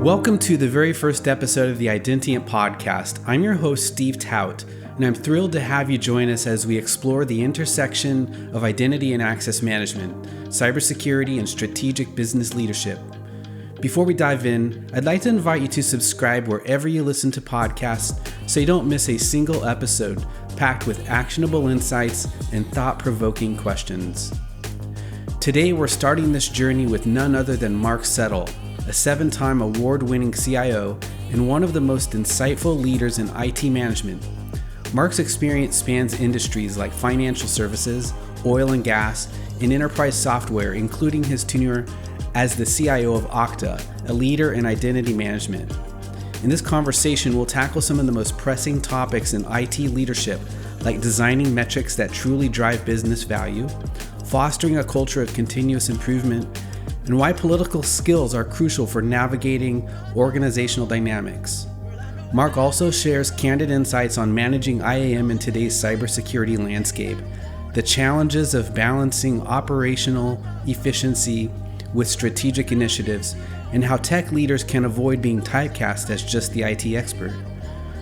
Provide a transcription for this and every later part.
Welcome to the very first episode of the Identient Podcast. I'm your host, Steve Tout, and I'm thrilled to have you join us as we explore the intersection of identity and access management, cybersecurity, and strategic business leadership. Before we dive in, I'd like to invite you to subscribe wherever you listen to podcasts so you don't miss a single episode packed with actionable insights and thought-provoking questions. Today, we're starting this journey with none other than Mark Settle, a 7-time award-winning CIO and one of the most insightful leaders in IT management. Mark's experience spans industries like financial services, oil and gas, and enterprise software, including his tenure as the CIO of Okta, a leader in identity management. In this conversation, we'll tackle some of the most pressing topics in IT leadership, like designing metrics that truly drive business value, fostering a culture of continuous improvement, and why political skills are crucial for navigating organizational dynamics. Mark also shares candid insights on managing IAM in today's cybersecurity landscape, the challenges of balancing operational efficiency with strategic initiatives, and how tech leaders can avoid being typecast as just the IT expert.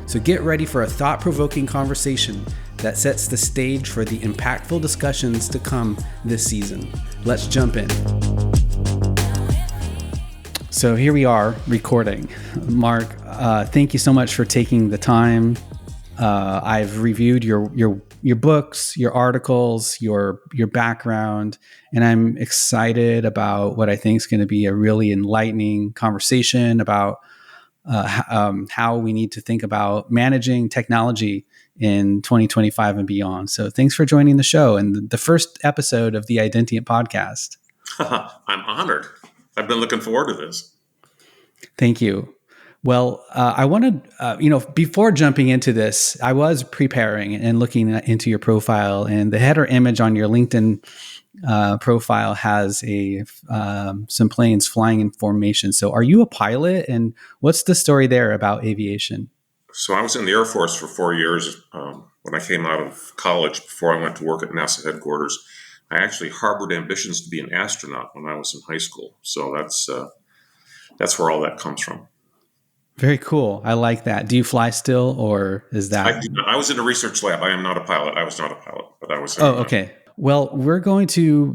So get ready for a thought-provoking conversation that sets the stage for the impactful discussions to come this season. Let's jump in. So here we are recording. Mark, thank you so much for taking the time. I've reviewed your books, your articles, your background, and I'm excited about what I think is going to be a really enlightening conversation about how we need to think about managing technology in 2025 and beyond. So thanks for joining the show and the first episode of the Identient Podcast. I'm honored. I've been looking forward to this. Thank you. Well, I wanted, before jumping into this, I was preparing and looking into your profile, and the header image on your LinkedIn profile has some planes flying in formation. So are you a pilot, and what's the story there about aviation? So I was in the Air Force for 4 years when I came out of college. Before I went to work at NASA headquarters, I actually harbored ambitions to be an astronaut when I was in high school. So that's where all that comes from. Very cool. I like that. Do you fly still, or is that? I was in a research lab. I am not a pilot. I was not a pilot, but I was. Okay. Well, we're going to,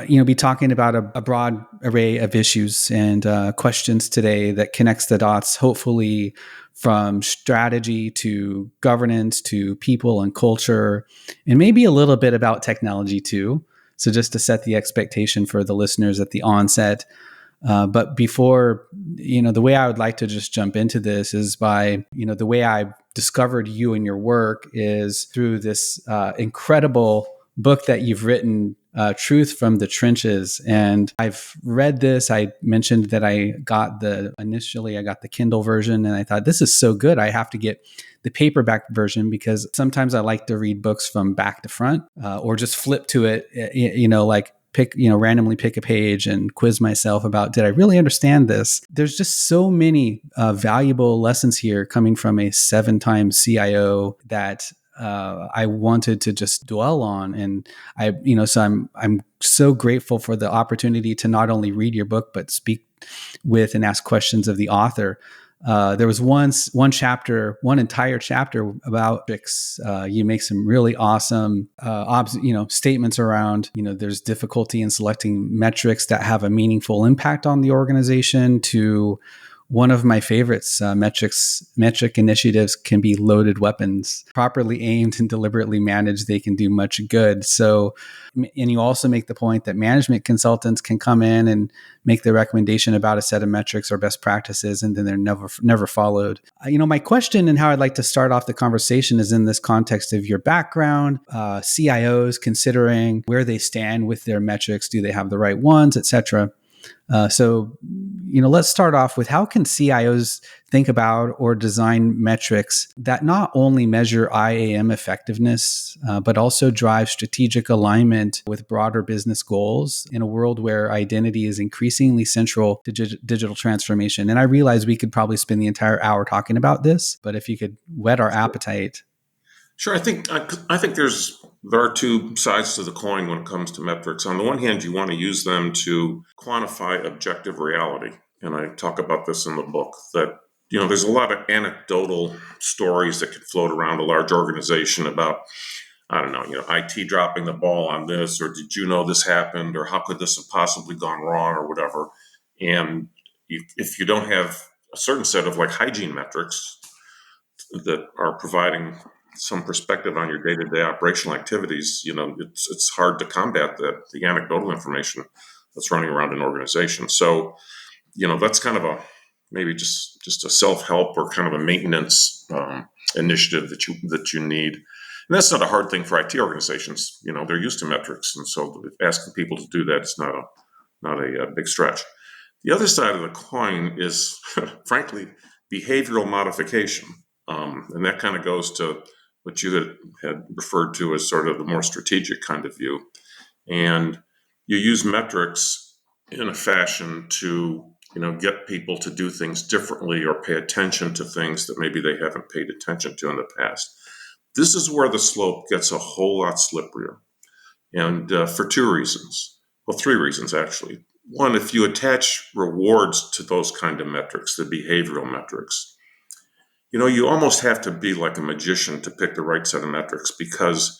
be talking about a broad array of issues and questions today that connects the dots, hopefully from strategy to governance to people and culture, and maybe a little bit about technology too. So just to set the expectation for the listeners at the onset. But before, the way I would like to just jump into this is by, the way I discovered you and your work is through this incredible book that you've written, Truth from the Trenches. And I've read this. I mentioned that I got the Kindle version, and I thought, this is so good. I have to get the paperback version because sometimes I like to read books from back to front or just flip to it, randomly pick a page and quiz myself about, did I really understand this? There's just so many valuable lessons here coming from a 7-time CIO that I wanted to just dwell on. And I'm so grateful for the opportunity to not only read your book, but speak with and ask questions of the author. There was one entire chapter about metrics. You make some really awesome, statements around, there's difficulty in selecting metrics that have a meaningful impact on the organization. To one of my favorites, metric initiatives can be loaded weapons. Properly aimed and deliberately managed, they can do much good. So, and you also make the point that management consultants can come in and make the recommendation about a set of metrics or best practices, and then they're never followed. My question and how I'd like to start off the conversation is in this context of your background, CIOs considering where they stand with their metrics, do they have the right ones, et cetera. So, let's start off with, how can CIOs think about or design metrics that not only measure IAM effectiveness, but also drive strategic alignment with broader business goals in a world where identity is increasingly central to digital transformation? And I realize we could probably spend the entire hour talking about this, but if you could whet our appetite. Sure. I think there are two sides to the coin when it comes to metrics. On the one hand, you want to use them to quantify objective reality. and I talk about this in the book, that there's a lot of anecdotal stories that could float around a large organization about, I don't know, IT dropping the ball on this, or did you know this happened, or how could this have possibly gone wrong, or whatever. And if you don't have a certain set of like hygiene metrics that are providing some perspective on your day-to-day operational activities, it's hard to combat the anecdotal information that's running around an organization. So, that's kind of maybe just a self-help or kind of a maintenance initiative that you need. And that's not a hard thing for IT organizations. They're used to metrics, and so asking people to do that is not a big stretch. The other side of the coin is, frankly, behavioral modification, and that kind of goes to what you had referred to as sort of the more strategic kind of view. And you use metrics in a fashion to get people to do things differently or pay attention to things that maybe they haven't paid attention to in the past. This is where the slope gets a whole lot slipperier, and for two reasons. Well, three reasons, actually. One, if you attach rewards to those kind of metrics, the behavioral metrics, you almost have to be like a magician to pick the right set of metrics, because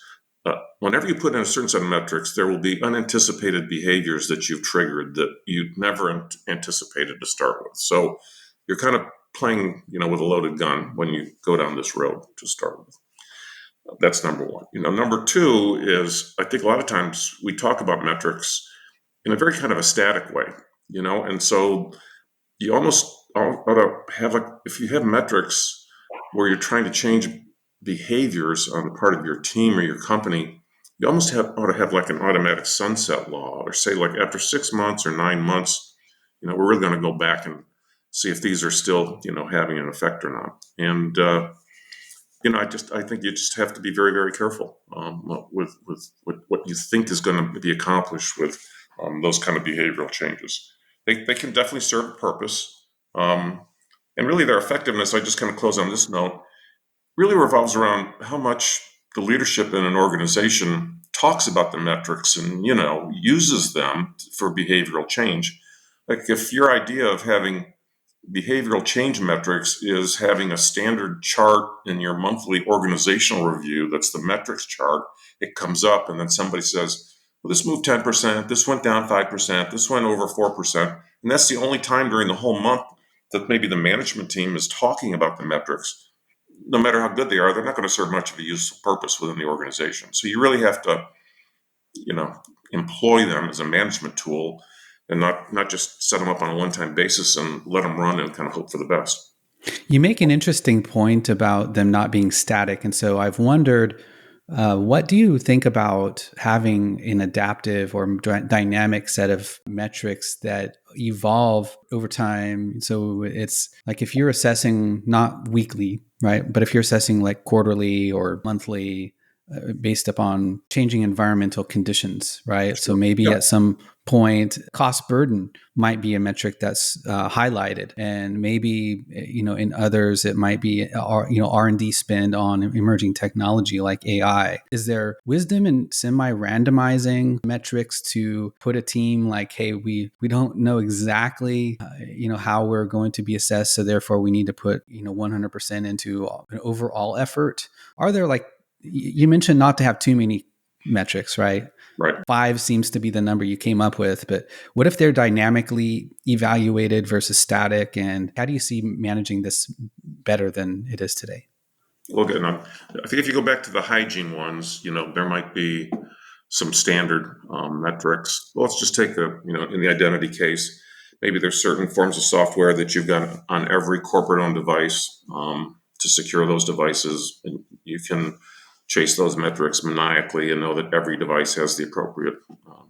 whenever you put in a certain set of metrics, there will be unanticipated behaviors that you've triggered that you'd never anticipated to start with. So you're kind of playing, with a loaded gun when you go down this road to start with. That's number one. Number two is, I think a lot of times we talk about metrics in a very kind of a static way, and so you almost ought to have if you have metrics where you're trying to change behaviors on the part of your team or your company, you almost ought to have like an automatic sunset law, or say like after 6 months or 9 months, we're really going to go back and see if these are still, having an effect or not. And, I think you just have to be very, very careful with what you think is going to be accomplished with those kind of behavioral changes. They can definitely serve a purpose. And really their effectiveness, I just kind of close on this note, really revolves around how much the leadership in an organization talks about the metrics and, uses them for behavioral change. Like if your idea of having behavioral change metrics is having a standard chart in your monthly organizational review, that's the metrics chart, it comes up and then somebody says, well, this moved 10%, this went down 5%, this went over 4%. And that's the only time during the whole month that maybe the management team is talking about the metrics. No matter how good they are, they're not going to serve much of a useful purpose within the organization. So you really have to, employ them as a management tool and not just set them up on a one-time basis and let them run and kind of hope for the best. You make an interesting point about them not being static. And so I've wondered, what do you think about having an adaptive or dynamic set of metrics that evolve over time? So it's like if you're assessing not weekly, right? But if you're assessing like quarterly or monthly, based upon changing environmental conditions, right? Sure. So maybe at some point, cost burden might be a metric that's highlighted, and maybe in others it might be R&D spend on emerging technology like AI. Is there wisdom in semi-randomizing metrics to put a team like, hey, we don't know exactly how we're going to be assessed, so therefore we need to put 100% into an overall effort? Are there you mentioned not to have too many metrics, right? Right. 5 seems to be the number you came up with, but what if they're dynamically evaluated versus static? And how do you see managing this better than it is today? Well, good. I think if you go back to the hygiene ones, there might be some standard metrics. Well, let's just take in the identity case, maybe there's certain forms of software that you've got on every corporate-owned device to secure those devices, and you can chase those metrics maniacally and know that every device has the appropriate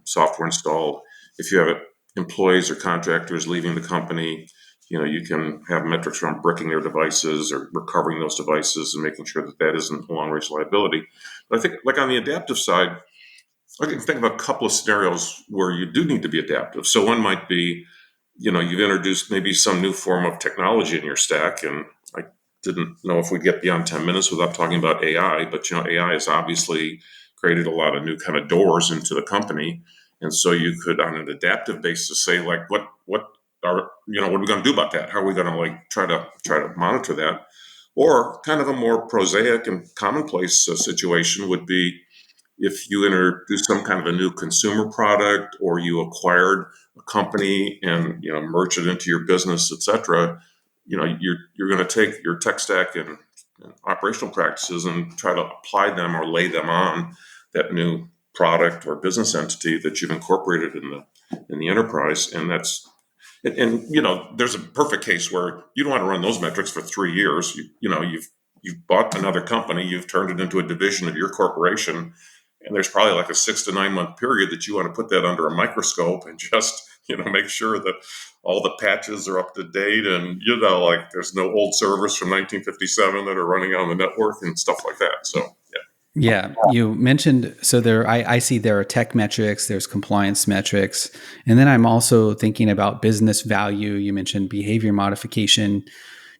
software installed. If you have employees or contractors leaving the company, you can have metrics around bricking their devices or recovering those devices and making sure that isn't a long-range liability. But I think, like on the adaptive side, I can think of a couple of scenarios where you do need to be adaptive. So one might be, you've introduced maybe some new form of technology in your stack, and I didn't know if we'd get beyond 10 minutes without talking about AI, but AI has obviously created a lot of new kind of doors into the company. And so you could, on an adaptive basis, say like, what what are we going to do about that? How are we going to try to monitor that? Or kind of a more prosaic and commonplace situation would be if you introduce some kind of a new consumer product, or you acquired a company and merge it into your business, et cetera. You're going to take your tech stack and operational practices and try to apply them or lay them on that new product or business entity that you've incorporated in the enterprise. And there's a perfect case where you don't want to run those metrics for 3 years. You've bought another company, you've turned it into a division of your corporation, and there's probably like a 6 to 9 month period that you want to put that under a microscope and just make sure that all the patches are up to date, and there's no old servers from 1957 that are running on the network and stuff like that. So yeah, you mentioned, so I see there are tech metrics, there's compliance metrics, and then I'm also thinking about business value. You mentioned behavior modification.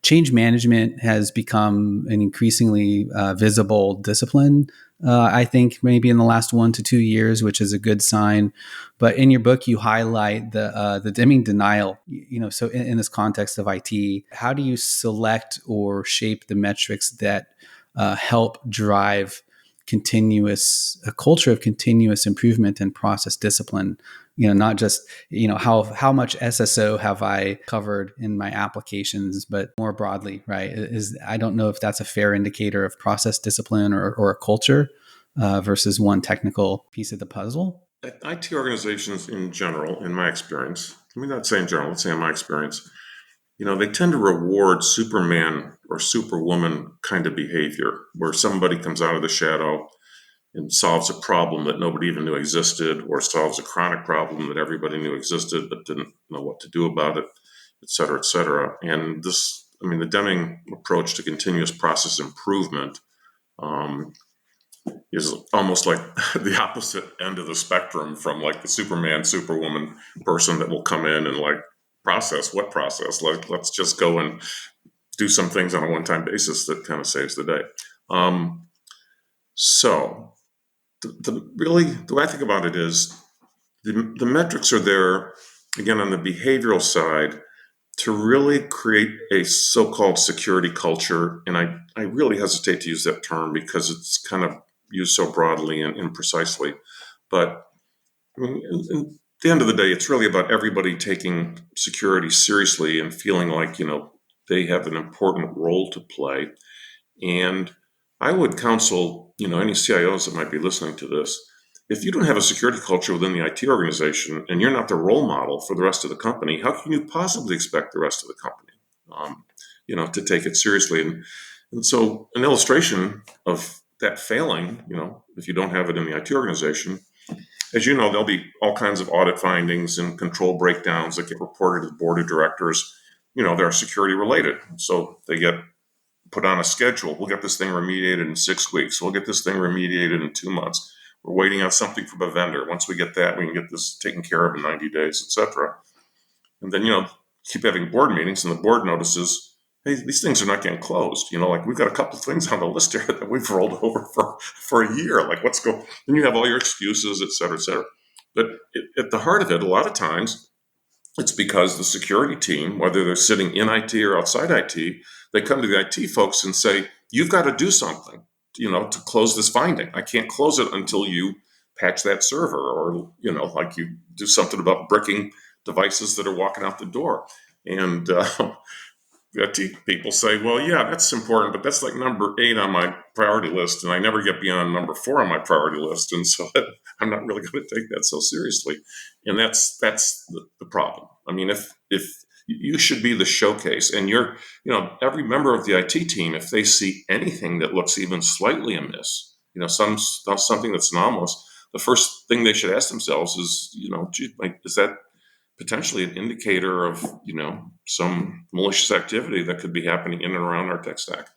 Change management has become an increasingly visible discipline, I think maybe in the last 1 to 2 years, which is a good sign. But in your book, you highlight the dimming denial. So in this context of IT, how do you select or shape the metrics that help drive a culture of continuous improvement and process discipline? Not just, how much SSO have I covered in my applications, but more broadly, right? I don't know if that's a fair indicator of process discipline or a culture versus one technical piece of the puzzle. IT organizations in general, in my experience, let me not say in general, let's say in my experience, they tend to reward Superman or Superwoman kind of behavior, where somebody comes out of the shadow and solves a problem that nobody even knew existed, or solves a chronic problem that everybody knew existed but didn't know what to do about it, et cetera, et cetera. And the Deming approach to continuous process improvement is almost like the opposite end of the spectrum from the Superman, Superwoman person that will come in and process. What process? Let's just go and do some things on a one-time basis that kind of saves the day. So the way I think about it is the metrics are there, again, on the behavioral side, to really create a so-called security culture. And I really hesitate to use that term because it's kind of used so broadly and imprecisely. But at the end of the day, it's really about everybody taking security seriously and feeling like, they have an important role to play. And I would counsel, any CIOs that might be listening to this, if you don't have a security culture within the IT organization and you're not the role model for the rest of the company, how can you possibly expect the rest of the company, to take it seriously? And so an illustration of that failing, if you don't have it in the IT organization, as you know, there'll be all kinds of audit findings and control breakdowns that get reported to the board of directors. They're security related. So they get put on a schedule. We'll get this thing remediated in 6 weeks. We'll get this thing remediated in 2 months. We're waiting on something from a vendor. Once we get that, we can get this taken care of in 90 days, et cetera. And then, keep having board meetings, and the board notices, hey, these things are not getting closed. We've got a couple of things on the list here that we've rolled over for a year. What's going on? And you have all your excuses, et cetera, et cetera. But at the heart of it, a lot of times, it's because the security team, whether they're sitting in IT or outside IT, they come to the IT folks and say, you've got to do something, to close this finding. I can't close it until you patch that server, or, you do something about bricking devices that are walking out the door. And IT people say, well, yeah, that's important, but that's number 8 on my priority list, and I never get beyond number 4 on my priority list, and so I'm not really going to take that so seriously. And that's the problem. If you should be the showcase, and every member of the IT team, if they see anything that looks even slightly amiss, something that's anomalous, the first thing they should ask themselves is, is that potentially an indicator of, some malicious activity that could be happening in and around our tech stack.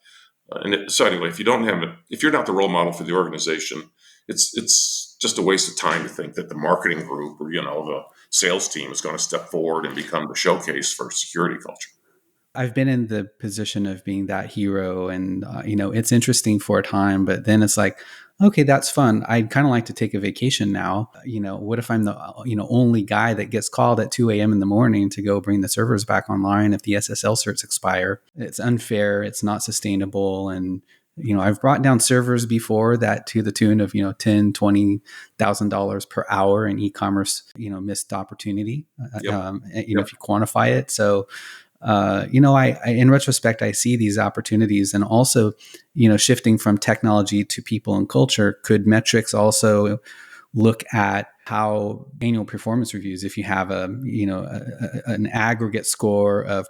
So anyway, if you're not the role model for the organization, it's just a waste of time to think that the marketing group or, the sales team is going to step forward and become the showcase for security culture. I've been in the position of being that hero, and, it's interesting for a time, but then it's like, okay, that's fun. I'd kind of like to take a vacation now. What if I'm the only guy that gets called at 2 a.m. in the morning to go bring the servers back online if the SSL certs expire? It's unfair. It's not sustainable. And I've brought down servers before that to the tune of $10,000-$20,000 per hour in e-commerce missed opportunity. Yep. If you quantify it. So I in retrospect, I see these opportunities, and also, shifting from technology to people and culture. Could metrics also look at how annual performance reviews, if you have an aggregate score of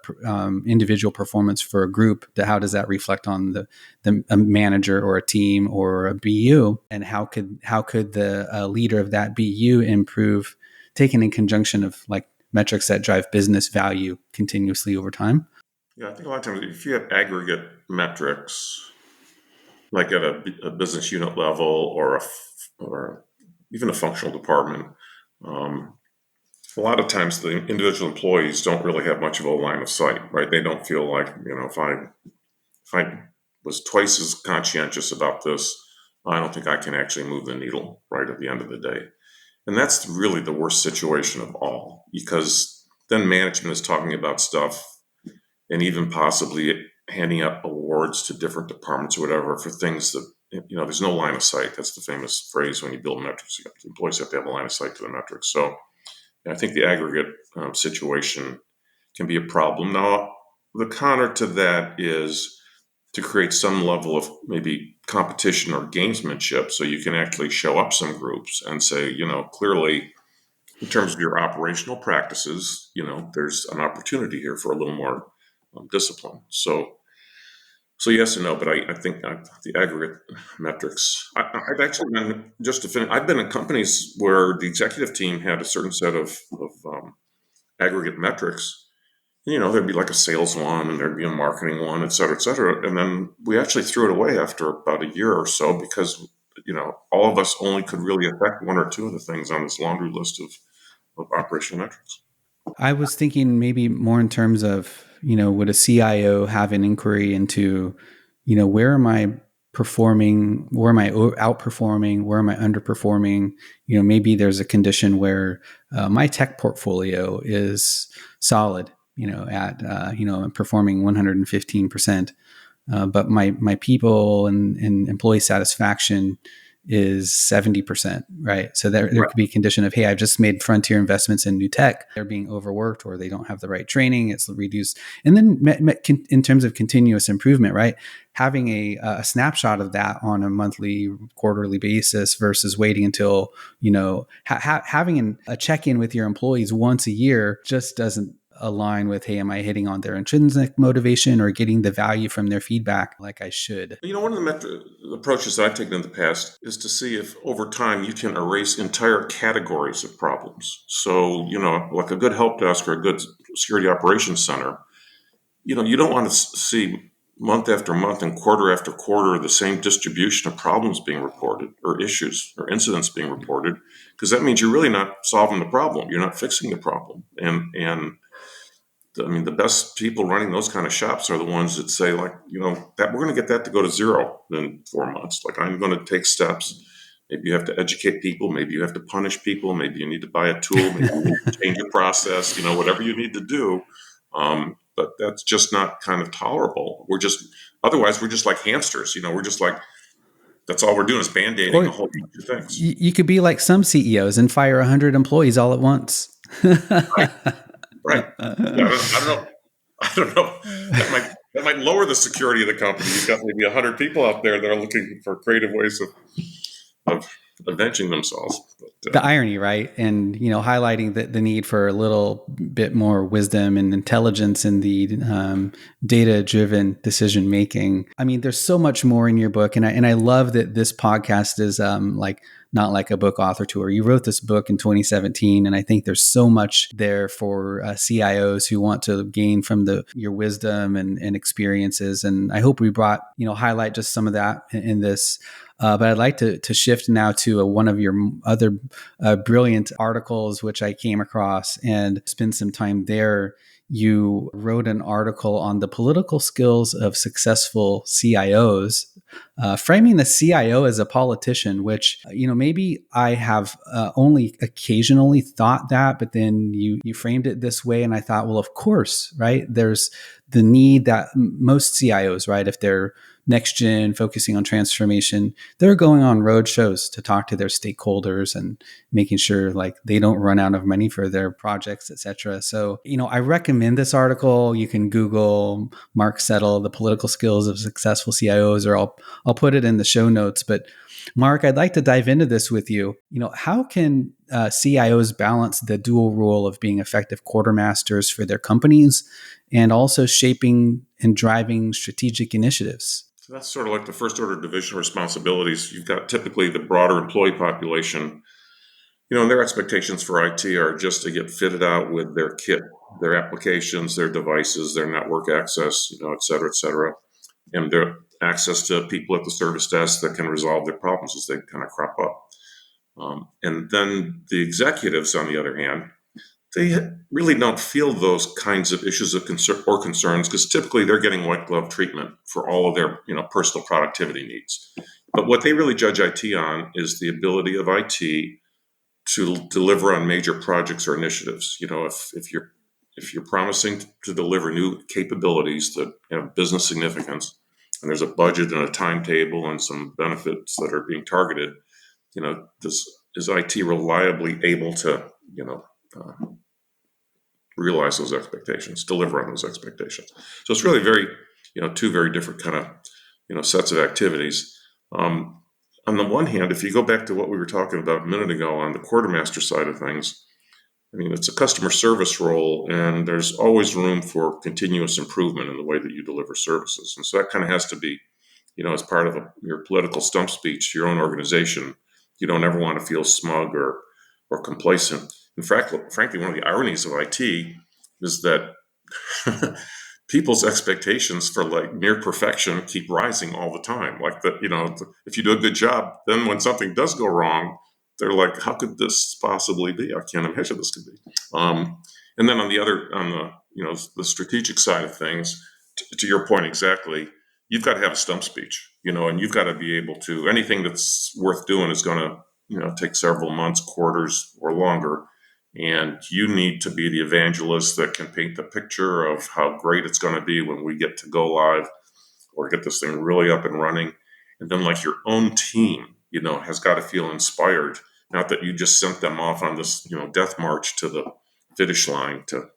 individual performance for a group, how does that reflect on a manager or a team or a BU, and how could the leader of that BU improve, taken in conjunction of like metrics that drive business value continuously over time? Yeah, I think a lot of times if you have aggregate metrics, like at a business unit level or even a functional department, a lot of times the individual employees don't really have much of a line of sight, right? They don't feel like, if I was twice as conscientious about this, I don't think I can actually move the needle right at the end of the day. And that's really the worst situation of all, because then management is talking about stuff and even possibly handing out awards to different departments or whatever for things that, there's no line of sight. That's the famous phrase when you build metrics. The employees have to have a line of sight to the metrics. So I think the aggregate situation can be a problem. Now, the counter to that is to create some level of maybe competition or gamesmanship, so you can actually show up some groups and say, clearly, in terms of your operational practices, there's an opportunity here for a little more discipline. So yes and no, but I think the aggregate metrics. I've actually been, just to finish, I've been in companies where the executive team had a certain set of aggregate metrics. There'd be like a sales one and there'd be a marketing one, et cetera, et cetera. And then we actually threw it away after about a year or so because, all of us only could really affect one or two of the things on this laundry list of operational metrics. I was thinking maybe more in terms of, would a CIO have an inquiry into, where am I performing? Where am I outperforming? Where am I underperforming? Maybe there's a condition where my tech portfolio is solid, at, performing 115%. But my people and employee satisfaction is 70%, right? So there could be a condition of, hey, I've just made frontier investments in new tech. They're being overworked or they don't have the right training. It's reduced. And then in terms of continuous improvement, right? Having a snapshot of that on a monthly, quarterly basis versus waiting until, having a check-in with your employees once a year just doesn't align with, hey, am I hitting on their intrinsic motivation or getting the value from their feedback like I should? One of the approaches that I've taken in the past is to see if over time you can erase entire categories of problems. So, like a good help desk or a good security operations center, you don't want to see month after month and quarter after quarter the same distribution of problems being reported or issues or incidents being reported, because that means you're really not solving the problem. You're not fixing the problem. And the best people running those kind of shops are the ones that say, like, that we're going to get that to go to zero in 4 months. Like, I'm going to take steps. Maybe you have to educate people. Maybe you have to punish people. Maybe you need to buy a tool. Maybe you need to change your process. Whatever you need to do. But that's just not kind of tolerable. Otherwise we're just like hamsters. We're just like, that's all we're doing is band-aiding a whole bunch of things. You could be like some CEOs and fire 100 employees all at once. Right. Yeah, I don't know. That might lower the security of the company. You've got maybe 100 people out there that are looking for creative ways of avenging themselves. But, the irony, right? And, highlighting the need for a little bit more wisdom and intelligence in the data-driven decision-making. I mean, there's so much more in your book. And I love that this podcast is not like a book author tour. You wrote this book in 2017, and I think there's so much there for CIOs who want to gain from your wisdom and experiences. And I hope we highlight just some of that in this. But I'd like to shift now to one of your other brilliant articles, which I came across, and spend some time there. you wrote an article on the political skills of successful CIOs, framing the CIO as a politician, which, maybe I have only occasionally thought that, but then you framed it this way. And I thought, well, of course, right? There's the need that most CIOs, right, if they're next gen, focusing on transformation, they're going on road shows to talk to their stakeholders and making sure like they don't run out of money for their projects, et cetera. So, I recommend this article. You can Google Mark Settle, the political skills of successful CIOs, or I'll put it in the show notes. But Mark, I'd like to dive into this with you. How can CIOs balance the dual role of being effective quartermasters for their companies and also shaping and driving strategic initiatives? So that's sort of like the first order division responsibilities. You've got typically the broader employee population, and their expectations for IT are just to get fitted out with their kit, their applications, their devices, their network access, et cetera, and their access to people at the service desk that can resolve their problems as they kind of crop up. And then the executives, on the other hand, they really don't feel those kinds of issues of concerns because typically they're getting white glove treatment for all of their personal productivity needs. But what they really judge IT on is the ability of IT to deliver on major projects or initiatives. If you're promising to deliver new capabilities that have business significance, and there's a budget and a timetable and some benefits that are being targeted, is IT reliably able to realize those expectations, deliver on those expectations? So it's really very, two very different kind of, sets of activities. On the one hand, if you go back to what we were talking about a minute ago on the quartermaster side of things, it's a customer service role, and there's always room for continuous improvement in the way that you deliver services. And so that kind of has to be, as part of your political stump speech to your own organization. You don't ever want to feel smug or complacent. In fact, frankly, one of the ironies of IT is that people's expectations for like near perfection keep rising all the time. Like that, if you do a good job, then when something does go wrong, they're like, how could this possibly be? I can't imagine this could be. And then on the strategic side of things, to your point exactly, you've got to have a stump speech, and you've got to be able to, anything that's worth doing is going to, take several months, quarters, or longer. And you need to be the evangelist that can paint the picture of how great it's going to be when we get to go live or get this thing really up and running. And then like your own team, has got to feel inspired. Not that you just sent them off on this, death march to the finish line to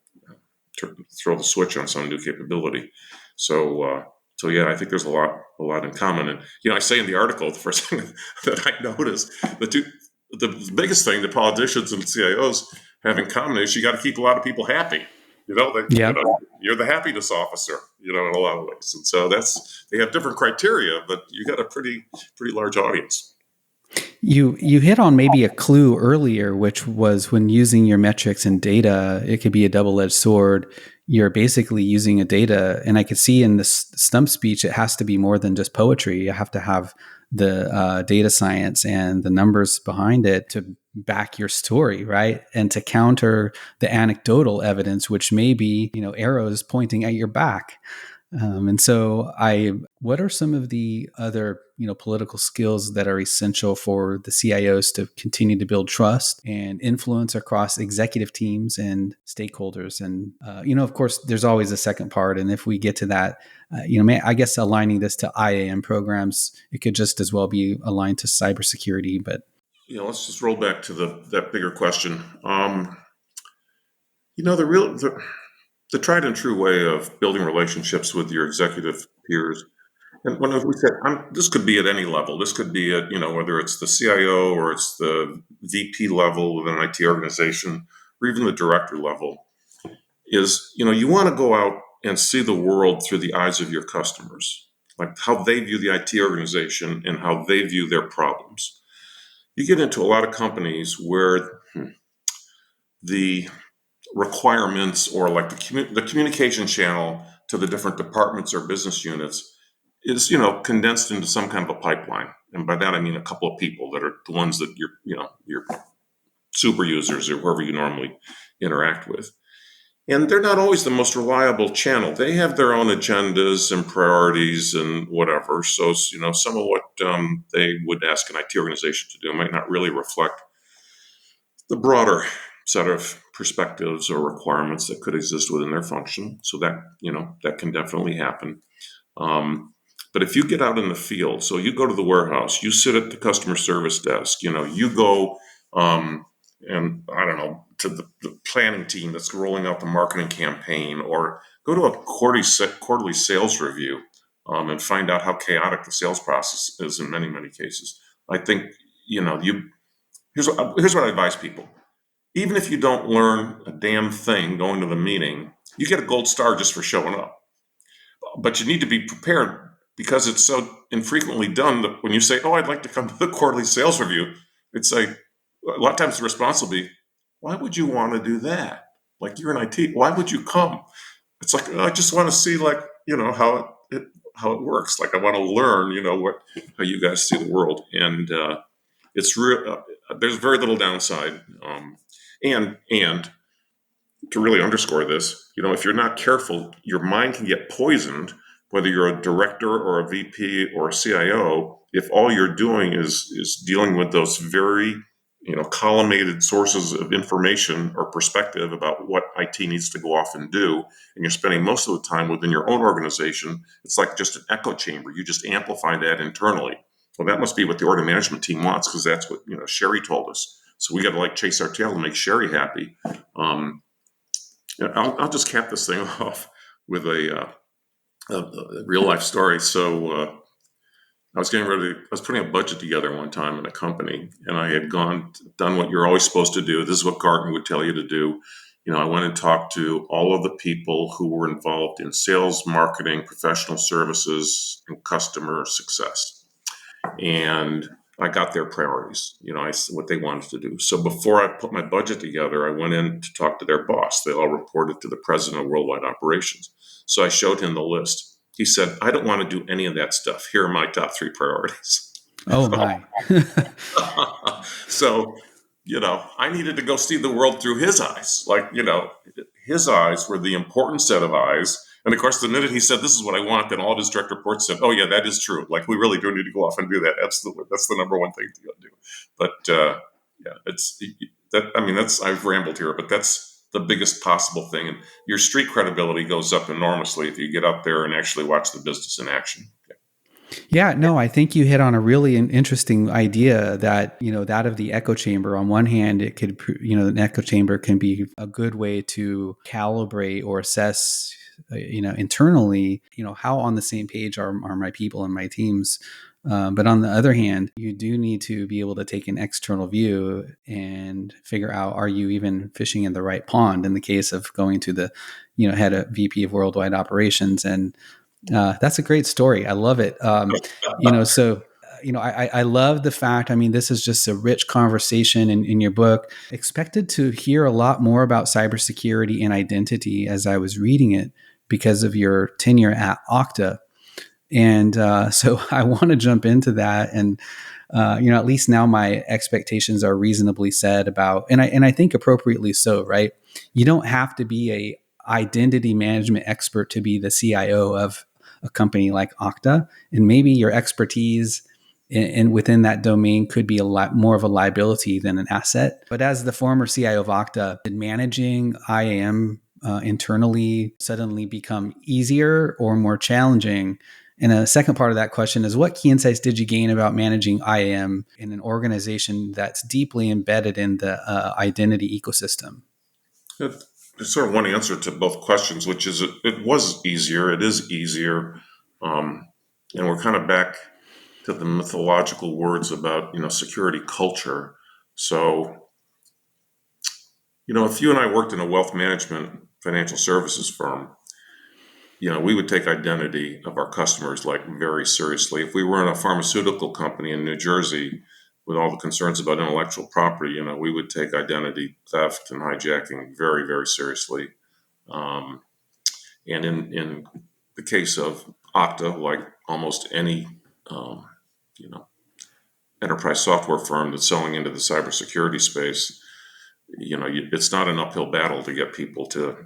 throw the switch on some new capability. So yeah, I think there's a lot in common. And I say in the article, the first thing that I noticed, the biggest thing that politicians and CIOs have in common is you got to keep a lot of people happy. You're the happiness officer, in a lot of ways. And so they have different criteria, but you got a pretty large audience. You hit on maybe a clue earlier, which was when using your metrics and data, it could be a double-edged sword. You're basically using a data, and I could see in this stump speech, it has to be more than just poetry. You have to have the data science and the numbers behind it to back your story, right? And to counter the anecdotal evidence, which may be, arrows pointing at your back. And so what are some of the other, political skills that are essential for the CIOs to continue to build trust and influence across executive teams and stakeholders? And, of course, there's always a second part. And if we get to that, I guess aligning this to IAM programs, it could just as well be aligned to cybersecurity. But let's just roll back to that bigger question. The tried and true way of building relationships with your executive peers. And when we said, this could be at any level. This could be at, whether it's the CIO or it's the VP level within an IT organization, or even the director level, is, you want to go out and see the world through the eyes of your customers, like how they view the IT organization and how they view their problems. You get into a lot of companies where the requirements or like the communication channel to the different departments or business units is, condensed into some kind of a pipeline. And by that, I mean a couple of people that are the ones that your super users or whoever you normally interact with. And they're not always the most reliable channel. They have their own agendas and priorities and whatever. So, some of what they would ask an IT organization to do might not really reflect the broader set of perspectives or requirements that could exist within their function. So that can definitely happen. But if you get out in the field, so you go to the warehouse, you sit at the customer service desk, you go, and I don't know, to the planning team that's rolling out the marketing campaign, or go to a quarterly sales review, and find out how chaotic the sales process is in many, many cases. I think, here's what I advise people. Even if you don't learn a damn thing going to the meeting, you get a gold star just for showing up. But you need to be prepared, because it's so infrequently done that when you say, "Oh, I'd like to come to the quarterly sales review," it's like, a lot of times the response will be, "Why would you want to do that? Like, you're in IT. Why would you come?" It's like, "I just want to see, like, how it works. Like, I want to learn, how you guys see the world." And it's real. There's very little downside. And to really underscore this, if you're not careful, your mind can get poisoned, whether you're a director or a VP or a CIO, if all you're doing is dealing with those very, collimated sources of information or perspective about what IT needs to go off and do, and you're spending most of the time within your own organization. It's like just an echo chamber. You just amplify that internally. Well, that must be what the order management team wants, because that's what, Sherry told us. So we got to chase our tail to make Sherry happy. I'll just cap this thing off with a real life story. So I was putting a budget together one time in a company, and I had done what you're always supposed to do. This is what Gartner would tell you to do. I went and talked to all of the people who were involved in sales, marketing, professional services, and customer success. And I got their priorities, what they wanted to do. So before I put my budget together, I went in to talk to their boss. They all reported to the president of worldwide operations. So I showed him the list. He said, "I don't want to do any of that stuff. Here are my top 3 priorities." Oh my. So, I needed to go see the world through his eyes. His eyes were the important set of eyes. And of course, the minute he said, "This is what I want," then all of his direct reports said, "Oh yeah, that is true. Like, we really do need to go off and do that. Absolutely. That's the number one thing to go do." But I've rambled here, but that's the biggest possible thing. And your street credibility goes up enormously if you get up there and actually watch the business in action. Yeah, no, I think you hit on a really interesting idea that, that of the echo chamber. On one hand, it could, an echo chamber can be a good way to calibrate or assess, internally, how on the same page are my people and my teams. But on the other hand, you do need to be able to take an external view and figure out, are you even fishing in the right pond in the case of going to the, head of VP of worldwide operations. And that's a great story. I love it. I love the fact, this is just a rich conversation in your book. Expected to hear a lot more about cybersecurity and identity as I was reading it because of your tenure at Okta. And so I want to jump into that. And, at least now my expectations are reasonably set about, and I think appropriately so, right? You don't have to be a identity management expert to be the CIO of a company like Okta. And maybe your expertise in within that domain could be a lot more of a liability than an asset. But as the former CIO of Okta, did managing IAM internally suddenly become easier or more challenging? And a second part of that question is, what key insights did you gain about managing IAM in an organization that's deeply embedded in the identity ecosystem? There's sort of one answer to both questions, which is it was easier. It is easier. And we're kind of back to the mythological words about, security culture. So, if you and I worked in a wealth management financial services firm, we would take identity of our customers very seriously. If we were in a pharmaceutical company in New Jersey with all the concerns about intellectual property, we would take identity theft and hijacking very, very seriously. And in the case of Okta, like almost any enterprise software firm that's selling into the cybersecurity space, it's not an uphill battle to get people to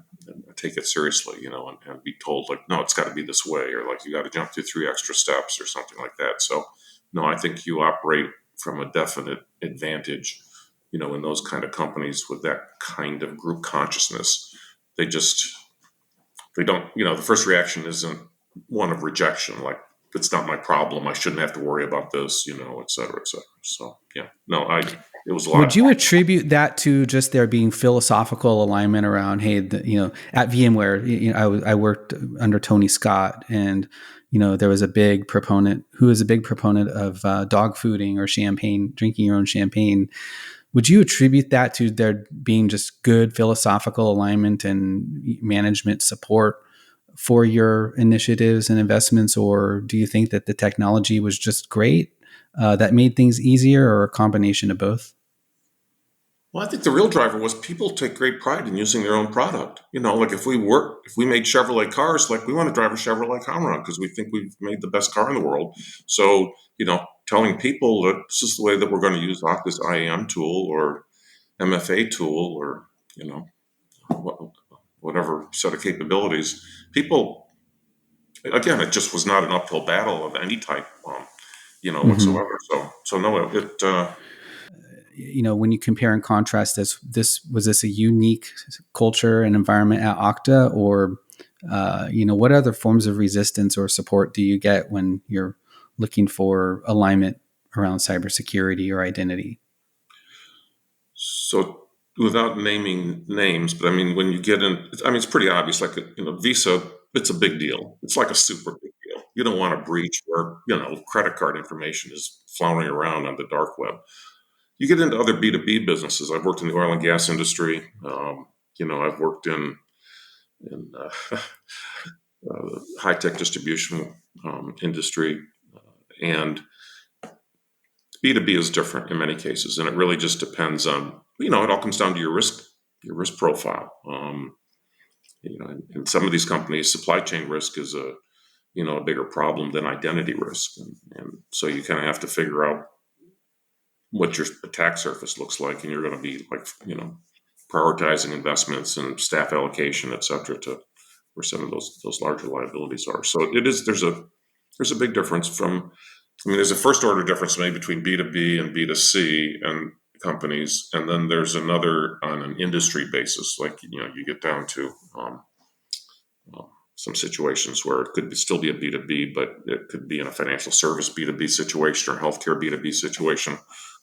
take it seriously, and be told like, no, it's got to be this way, or like you got to jump through 3 extra steps or something like that. So no, I think you operate from a definite advantage, in those kind of companies with that kind of group consciousness. They don't, the first reaction isn't one of rejection, like it's not my problem, I shouldn't have to worry about this, et cetera, et cetera. So yeah, no, it was a lot. Would you attribute that to just there being philosophical alignment around, hey, at VMware, I worked under Tony Scott, and there was a big proponent of dog fooding or champagne, drinking your own champagne. Would you attribute that to there being just good philosophical alignment and management support for your initiatives and investments, or do you think that the technology was just great that made things easier, or a combination of both? Well, I think the real driver was people take great pride in using their own product. Like if we made Chevrolet cars, like we want to drive a Chevrolet car around because we think we've made the best car in the world. So, telling people that this is the way that we're going to use this IAM tool or MFA tool or, whatever set of capabilities, people, again, it just was not an uphill battle of any type, whatsoever. So no, when you compare and contrast was this a unique culture and environment at Okta, or what other forms of resistance or support do you get when you're looking for alignment around cybersecurity or identity? So without naming names, but I mean, when you get in, it's pretty obvious, like, Visa, it's a big deal. It's like a super big deal. You don't want a breach where, credit card information is floundering around on the dark web. You get into other B2B businesses. I've worked in the oil and gas industry. I've worked in high-tech distribution industry. And B2B is different in many cases. And it really just depends on, it all comes down to your risk profile. In some of these companies, supply chain risk is a bigger problem than identity risk. And so you kind of have to figure out what your attack surface looks like, and you're going to be like, prioritizing investments and staff allocation, et cetera, to where some of those larger liabilities are. So there's a big difference there's a first order difference maybe between B2B and B2C and companies, and then there's another on an industry basis, like, you get down to some situations where it could still be a B2B, but it could be in a financial service B2B situation or healthcare B2B situation.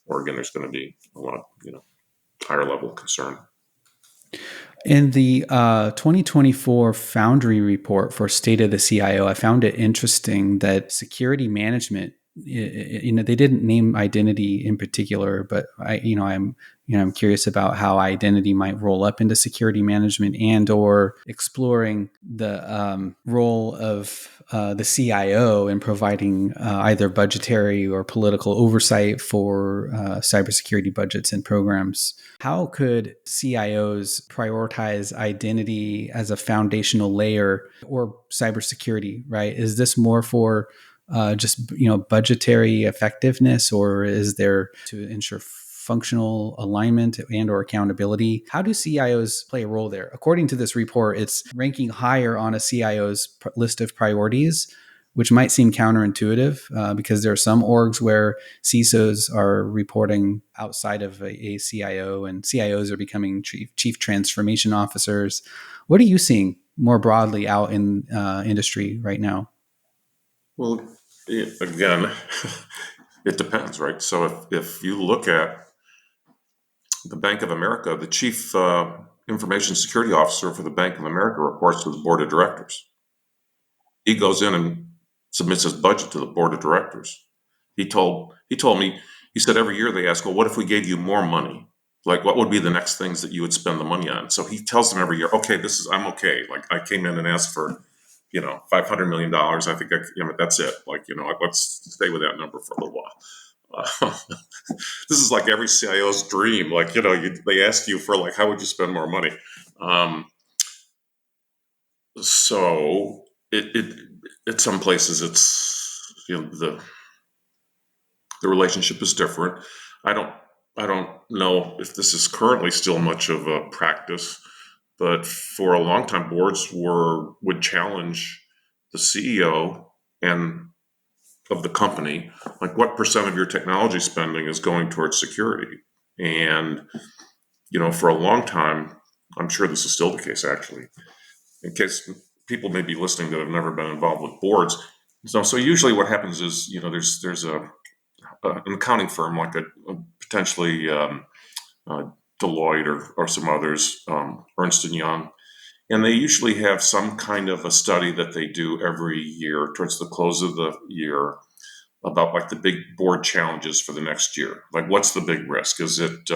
Or again, there's going to be a lot, higher level of concern. In the 2024 Foundry report for State of the CIO, I found it interesting that security management, they didn't name identity in particular, but I'm curious about how identity might roll up into security management, and or exploring the role of the CIO in providing either budgetary or political oversight for cybersecurity budgets and programs. How could CIOs prioritize identity as a foundational layer, or cybersecurity, right? Is this more for just budgetary effectiveness, or is there to ensure functional alignment and or accountability? How do CIOs play a role there? According to this report, it's ranking higher on a CIO's list of priorities, which might seem counterintuitive because there are some orgs where CISOs are reporting outside of a CIO, and CIOs are becoming chief transformation officers. What are you seeing more broadly out in industry right now? Well, again, it depends, right? So if you look at the Bank of America, the chief information security officer for the Bank of America reports to the board of directors. He goes in and submits his budget to the board of directors. He told me, he said every year they ask, well, what if we gave you more money? Like, what would be the next things that you would spend the money on? So he tells them every year, okay, I'm okay. Like, I came in and asked for, $500 million. I think that's it. Like, let's stay with that number for a little while. This is like every CIO's dream. Like, they ask you for like, how would you spend more money? So it at some places it's, the relationship is different. I don't know if this is currently still much of a practice, But for a long time, boards would challenge the CEO and of the company, like what percent of your technology spending is going towards security? And, for a long time, I'm sure this is still the case actually, in case people may be listening that have never been involved with boards. So usually what happens is, there's an accounting firm like a potentially uh, Deloitte or some others, Ernst and Young, and they usually have some kind of a study that they do every year towards the close of the year about like the big board challenges for the next year. Like, what's the big risk? Is it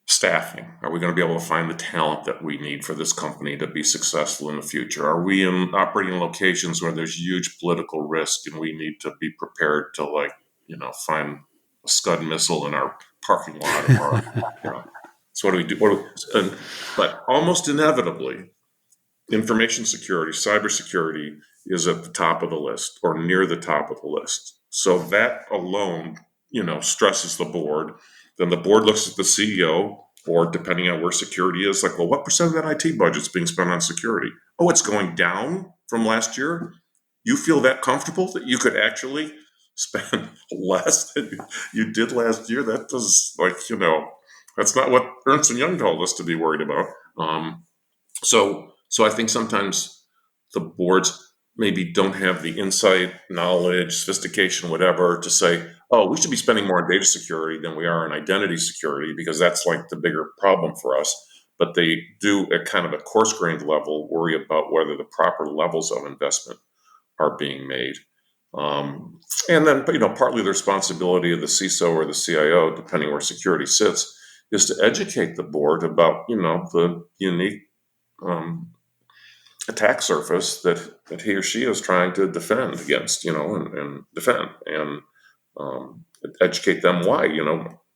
staffing? Are we going to be able to find the talent that we need for this company to be successful in the future? Are we operating in locations where there's huge political risk and we need to be prepared to find a Scud missile in our parking lot? Or, so what do we do? But almost inevitably, information security, cybersecurity is at the top of the list or near the top of the list. So that alone, stresses the board. Then the board looks at the CEO, or depending on where security is, like, well, what percent of that IT budget is being spent on security? Oh, it's going down from last year. You feel that comfortable that you could actually spend less than you did last year? That does, that's not what Ernst and Young told us to be worried about. So I think sometimes the boards maybe don't have the insight, knowledge, sophistication, whatever, to say, oh, we should be spending more on data security than we are on identity security because that's like the bigger problem for us. But they do at kind of a coarse-grained level worry about whether the proper levels of investment are being made. And then, partly the responsibility of the CISO or the CIO, depending where security sits, is to educate the board about, the unique attack surface that he or she is trying to defend against, and defend, and educate them why.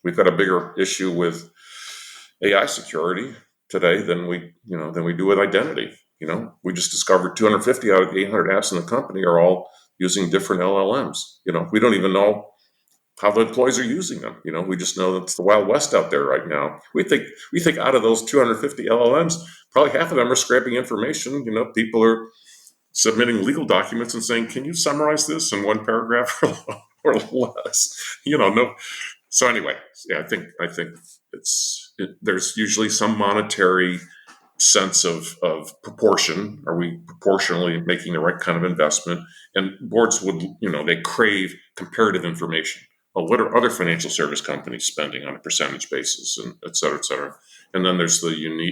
We've got a bigger issue with AI security today than we do with identity. We just discovered 250 out of the 800 apps in the company are all using different LLMs. We don't even know how the employees are using them. We just know that it's the Wild West out there right now. We think out of those 250 LLMs, probably half of them are scraping information. People are submitting legal documents and saying, "Can you summarize this in one paragraph or less?" No. So anyway, yeah, I think there's usually some monetary sense of proportion. Are we proportionally making the right kind of investment? And boards would, they crave comparative information. Well, what are other financial service companies spending on a percentage basis, and et cetera, et cetera. And then there's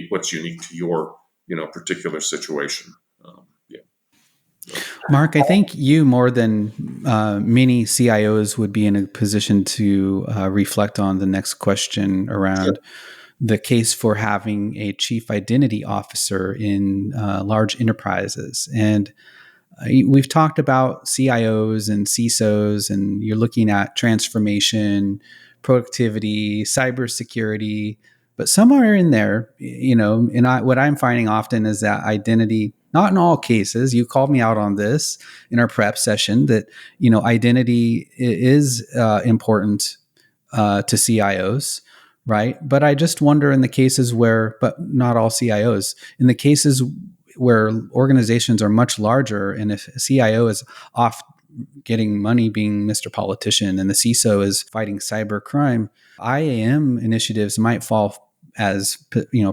what's unique to your, particular situation. Yeah. Mark, I think you more than many CIOs would be in a position to reflect on the next question around the case for having a chief identity officer in large enterprises. And we've talked about CIOs and CISOs, and you're looking at transformation, productivity, cybersecurity, but somewhere in there, and what I'm finding often is that identity, not in all cases, you called me out on this in our prep session, that, identity is important to CIOs, right? But I just wonder in the cases where, but not all CIOs, in the cases where organizations are much larger, and if a CIO is off getting money being Mr. Politician and the CISO is fighting cyber crime, IAM initiatives might fall as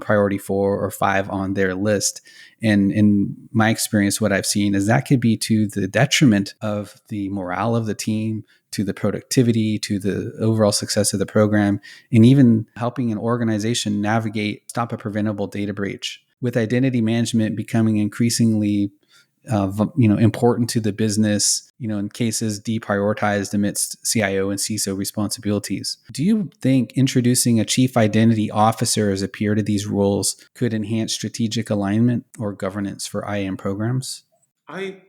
priority 4 or 5 on their list. And in my experience, what I've seen is that could be to the detriment of the morale of the team, to the productivity, to the overall success of the program, and even helping an organization stop a preventable data breach. With identity management becoming increasingly important to the business, in cases deprioritized amidst CIO and CISO responsibilities. Do you think introducing a chief identity officer as a peer to these roles could enhance strategic alignment or governance for IAM programs? I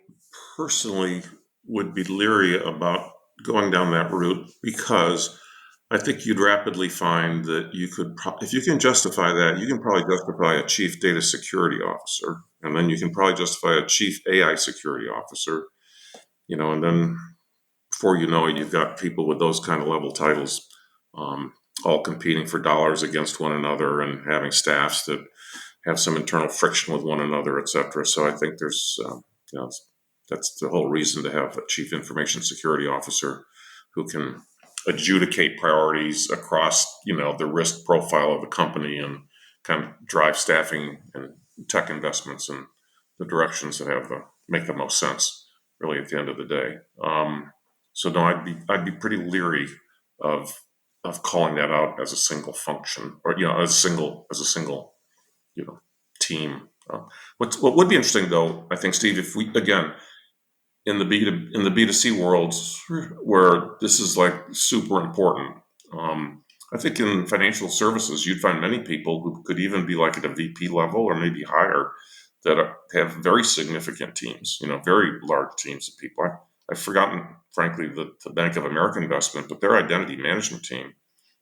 personally would be leery about going down that route because I think you'd rapidly find that you could, if you can justify that, you can probably justify a chief data security officer, and then you can probably justify a chief AI security officer, and then before you know it, you've got people with those kind of level titles all competing for dollars against one another and having staffs that have some internal friction with one another, et cetera. So I think there's, that's the whole reason to have a chief information security officer who can adjudicate priorities across, the risk profile of the company and kind of drive staffing and tech investments in the directions that make the most sense, really, at the end of the day. So no, I'd be pretty leery of calling that out as a single function, or as a single team. What would be interesting, though, I think, Steve, if we again in the B2C worlds where this is like super important. I think in financial services, you'd find many people who could even be like at a VP level or maybe higher that have very significant teams, very large teams of people. I've forgotten, frankly, the Bank of America investment, but their identity management team,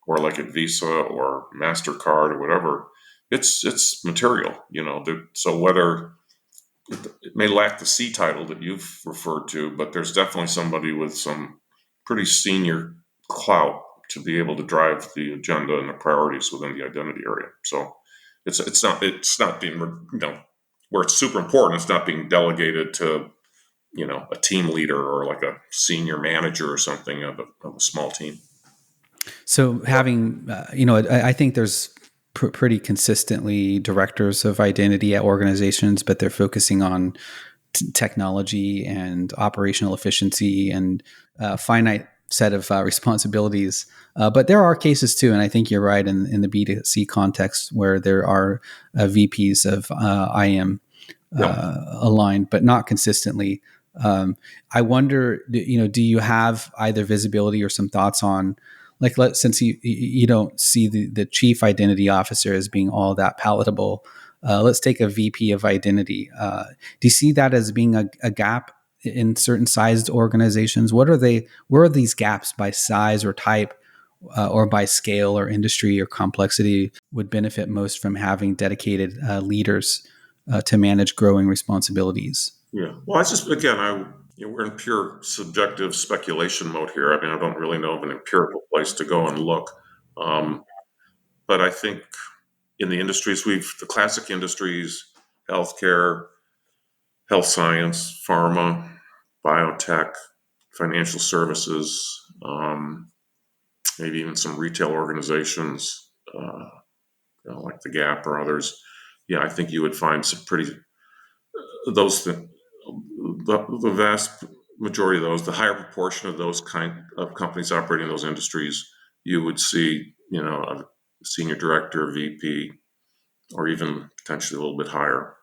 or like at Visa or MasterCard or whatever, it's material, so whether it may lack the C title that you've referred to, but there's definitely somebody with some pretty senior clout to be able to drive the agenda and the priorities within the identity area. So it's not being, where it's super important. It's not being delegated to a team leader or like a senior manager or something of a small team. So having, I think there's pretty consistently directors of identity at organizations, but they're focusing on technology and operational efficiency and finite set of responsibilities. But there are cases too, and I think you're right in the B2C context where there are VPs of IM aligned, but not consistently. I wonder, do you have either visibility or some thoughts on, like, since you don't see the chief identity officer as being all that palatable, let's take a VP of identity. Do you see that as being a gap in certain sized organizations? Where are these gaps by size or type, or by scale or industry or complexity would benefit most from having dedicated leaders to manage growing responsibilities? Yeah. Well, we're in pure subjective speculation mode here. I mean, I don't really know of an empirical place to go and look. But I think in the industries the classic industries, healthcare, health science, pharma, biotech, financial services, maybe even some retail organizations, like the Gap or others. Yeah, I think you would find some the vast majority of those, the higher proportion of those kind of companies operating in those industries, you would see, a senior director, VP, or even potentially a little bit higher.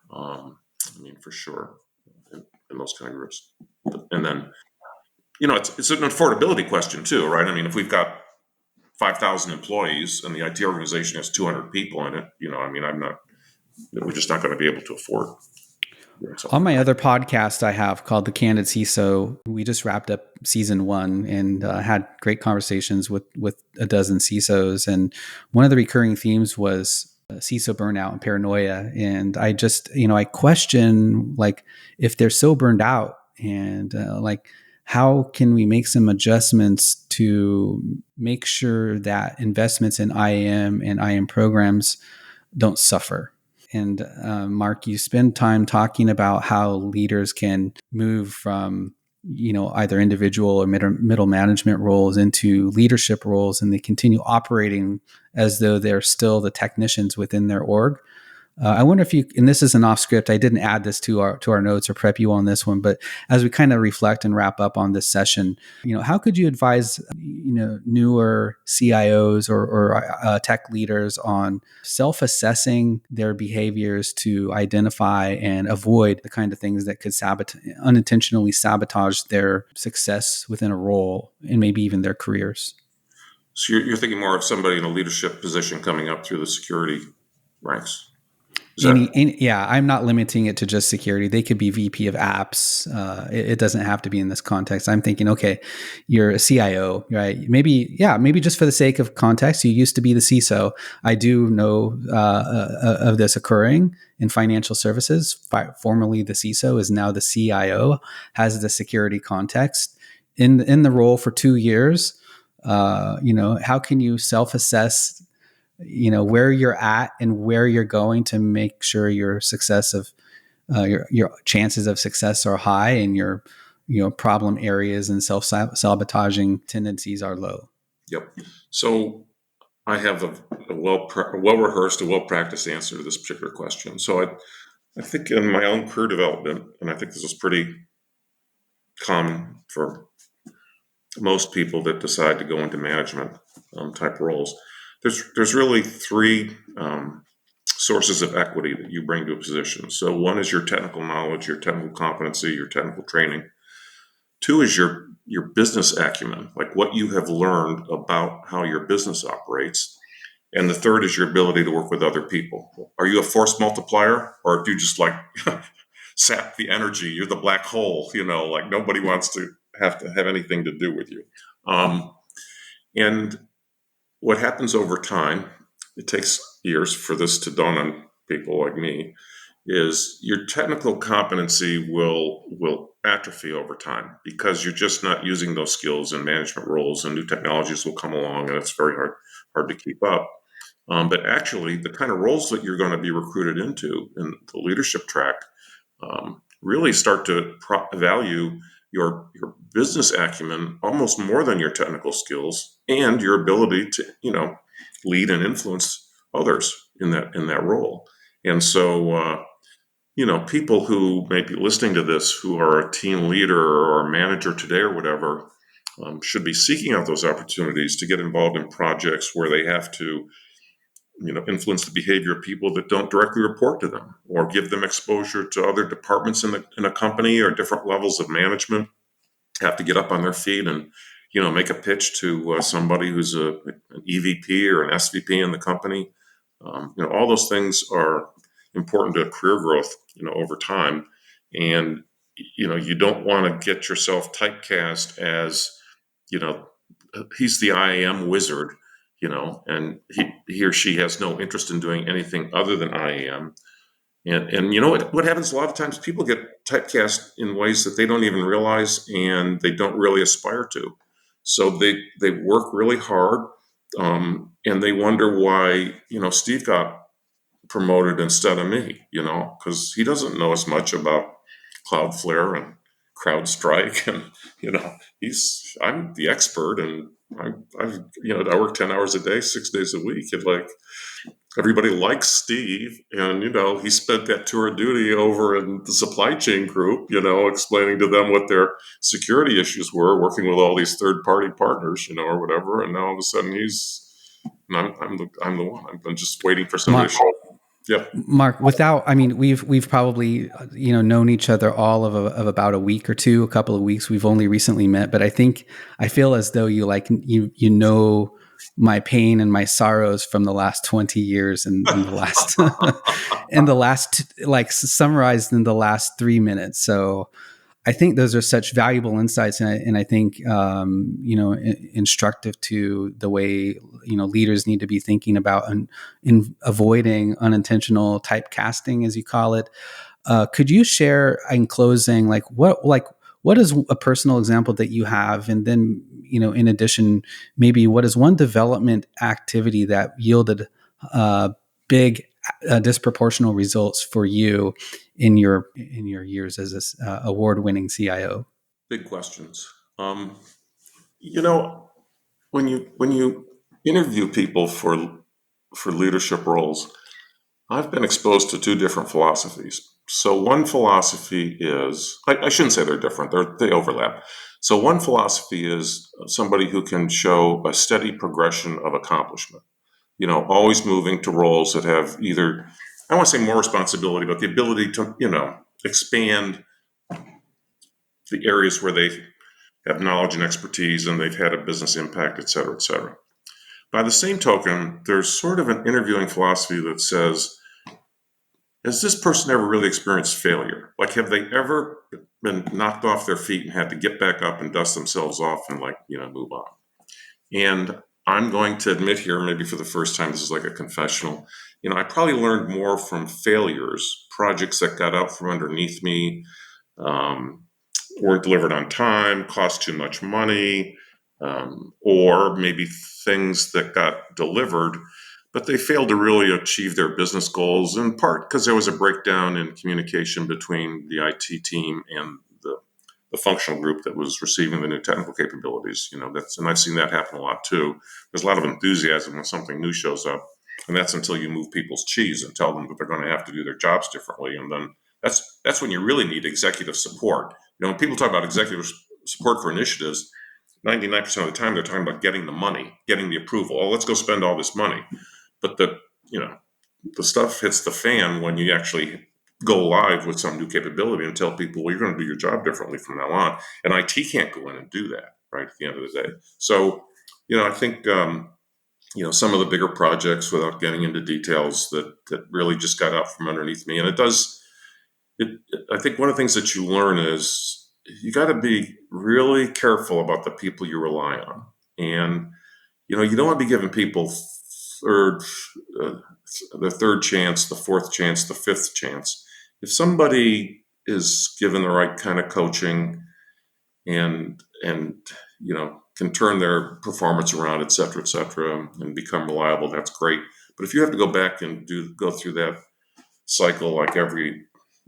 For sure, in those kind of groups. And then, it's an affordability question too, right? I mean, if we've got 5,000 employees and the IT organization has 200 people in it, we're just not going to be able to afford. On my other podcast I have called The Candid CISO, we just wrapped up season 1 and had great conversations with a dozen CISOs. And one of the recurring themes was CISO burnout and paranoia. And I just, I question, like, if they're so burned out and how can we make some adjustments to make sure that investments in IAM and IAM programs don't suffer? And Mark, you spend time talking about how leaders can move from, either individual or middle management roles into leadership roles, and they continue operating as though they're still the technicians within their org. I wonder if you, and this is an off script, I didn't add this to our notes or prep you on this one, but as we kind of reflect and wrap up on this session, how could you advise, newer CIOs or tech leaders on self-assessing their behaviors to identify and avoid the kind of things that could unintentionally sabotage their success within a role and maybe even their careers? So you're thinking more of somebody in a leadership position coming up through the security ranks? I'm not limiting it to just security. They could be VP of apps. It doesn't have to be in this context. I'm thinking, okay, you're a CIO, right? Maybe just for the sake of context, you used to be the CISO. I do know of this occurring in financial services. Formerly the CISO is now the CIO, has the security context in the role for 2 years. How can you self-assess, where you're at and where you're going to make sure your success of your chances of success are high and your problem areas and self-sabotaging tendencies are low. Yep. So I have a well-rehearsed, a well-practiced answer to this particular question. So I think in my own career development, and I think this is pretty common for most people that decide to go into management type roles, there's really three sources of equity that you bring to a position. So one is your technical knowledge, your technical competency, your technical training. Two is your business acumen, like what you have learned about how your business operates. And the third is your ability to work with other people. Are you a force multiplier, or do you just like sap the energy? You're the black hole, like nobody wants to have anything to do with you. And what happens over time, it takes years for this to dawn on people like me, is your technical competency will atrophy over time because you're just not using those skills in management roles, and new technologies will come along and it's very hard to keep up. But actually, the kind of roles that you're going to be recruited into in the leadership track really start to value your business acumen almost more than your technical skills and your ability to lead and influence others in that role. And so people who may be listening to this who are a team leader or a manager today or whatever should be seeking out those opportunities to get involved in projects where they have to influence the behavior of people that don't directly report to them, or give them exposure to other departments in a company or different levels of management, have to get up on their feet and, make a pitch to somebody who's an EVP or an SVP in the company. All those things are important to career growth, over time. And, you don't want to get yourself typecast as, he's the IAM wizard, and he or she has no interest in doing anything other than IAM. And what happens a lot of times, people get typecast in ways that they don't even realize and they don't really aspire to. So they work really hard, and they wonder why, Steve got promoted instead of me, because he doesn't know as much about Cloudflare and CrowdStrike, and I'm the expert, and I work 10 hours a day, 6 days a week, and like everybody likes Steve, and he spent that tour of duty over in the supply chain group, explaining to them what their security issues were, working with all these third-party partners, or whatever, and now all of a sudden I'm the one. I'm just waiting for somebody to show up. Yeah, Mark, we've probably, known each other all of about a week or two, a couple of weeks. We've only recently met, but I feel as though you know my pain and my sorrows from the last 20 years and the last, like summarized in the last 3 minutes. So I think those are such valuable insights, and I think instructive to the way leaders need to be thinking about in avoiding unintentional typecasting, as you call it. Could you share in closing, what is a personal example that you have, and then in addition, maybe what is one development activity that yielded big disproportional results for you in your years as a award-winning CIO? Big questions. When you interview people for leadership roles, I've been exposed to two different philosophies. So one philosophy is, I shouldn't say they're different, they overlap. So one philosophy is somebody who can show a steady progression of accomplishment, always moving to roles that have either, I don't want to say more responsibility, but the ability to, expand the areas where they have knowledge and expertise and they've had a business impact, et cetera, et cetera. By the same token, there's sort of an interviewing philosophy that says, has this person ever really experienced failure? Like, have they ever been knocked off their feet and had to get back up and dust themselves off and move on? And I'm going to admit here, maybe for the first time, this is like a confessional. I probably learned more from failures, projects that got out from underneath me, weren't delivered on time, cost too much money, or maybe things that got delivered, but they failed to really achieve their business goals, in part because there was a breakdown in communication between the IT team and the functional group that was receiving the new technical capabilities. And I've seen that happen a lot too. There's a lot of enthusiasm when something new shows up, and that's until you move people's cheese and tell them that they're going to have to do their jobs differently. And then that's when you really need executive support. When people talk about executive support for initiatives, 99% of the time they're talking about getting the money, getting the approval. Oh, let's go spend all this money. But the stuff hits the fan when you actually go live with some new capability and tell people, well, you're going to do your job differently from now on. And IT can't go in and do that, right, at the end of the day. So, I think, some of the bigger projects, without getting into details, that really just got out from underneath me. And I think one of the things that you learn is you got to be really careful about the people you rely on. And, you don't want to be giving people the third chance, the fourth chance, the fifth chance. If somebody is given the right kind of coaching and can turn their performance around, et cetera, and become reliable, that's great. But if you have to go back and go through that cycle like every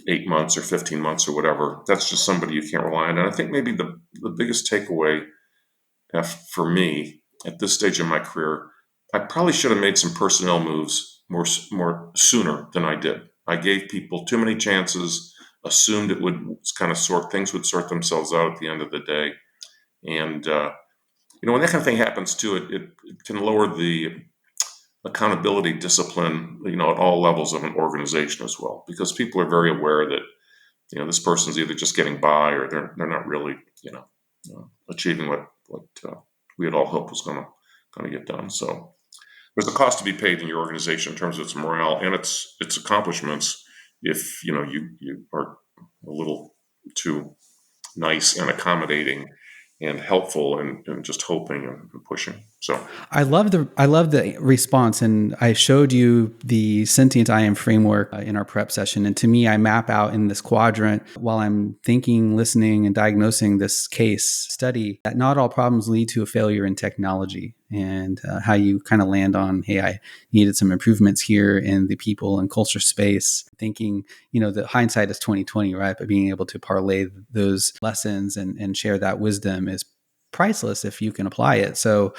8 months or 15 months or whatever, that's just somebody you can't rely on. And I think maybe the biggest takeaway for me at this stage in my career, I probably should have made some personnel moves more sooner than I did. I gave people too many chances, assumed it would kind of things would sort themselves out at the end of the day. And, when that kind of thing happens too, it can lower the accountability discipline, at all levels of an organization as well, because people are very aware that, this person's either just getting by or they're not really, achieving what we had all hoped was going to get done. So there's a cost to be paid in your organization in terms of its morale and its accomplishments if you are a little too nice and accommodating and helpful and just hoping and pushing. So I love the response, and I showed you the Sentient IM framework in our prep session. And to me, I map out in this quadrant while I'm thinking, listening, and diagnosing this case study that not all problems lead to a failure in technology, and how you kind of land on, hey, I needed some improvements here in the people and culture space. Thinking, the hindsight is 2020, right? But being able to parlay those lessons and share that wisdom is priceless if you can apply it. So,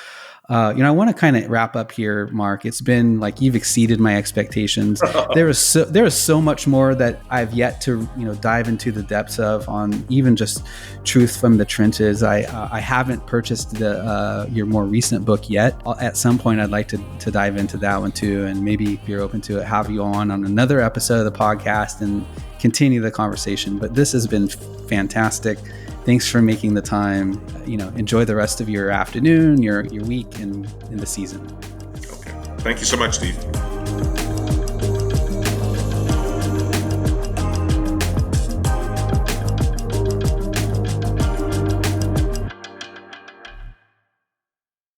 I want to kind of wrap up here, Mark. It's been like you've exceeded my expectations. There is so much more that I've yet to dive into the depths of on even just truth from the trenches. I haven't purchased your more recent book yet. At some point, I'd like to dive into that one too, and maybe if you're open to it, have you on another episode of the podcast and continue the conversation. But this has been fantastic. Thanks for making the time. Enjoy the rest of your afternoon, your week, and in the season. Okay. Thank you so much, Steve.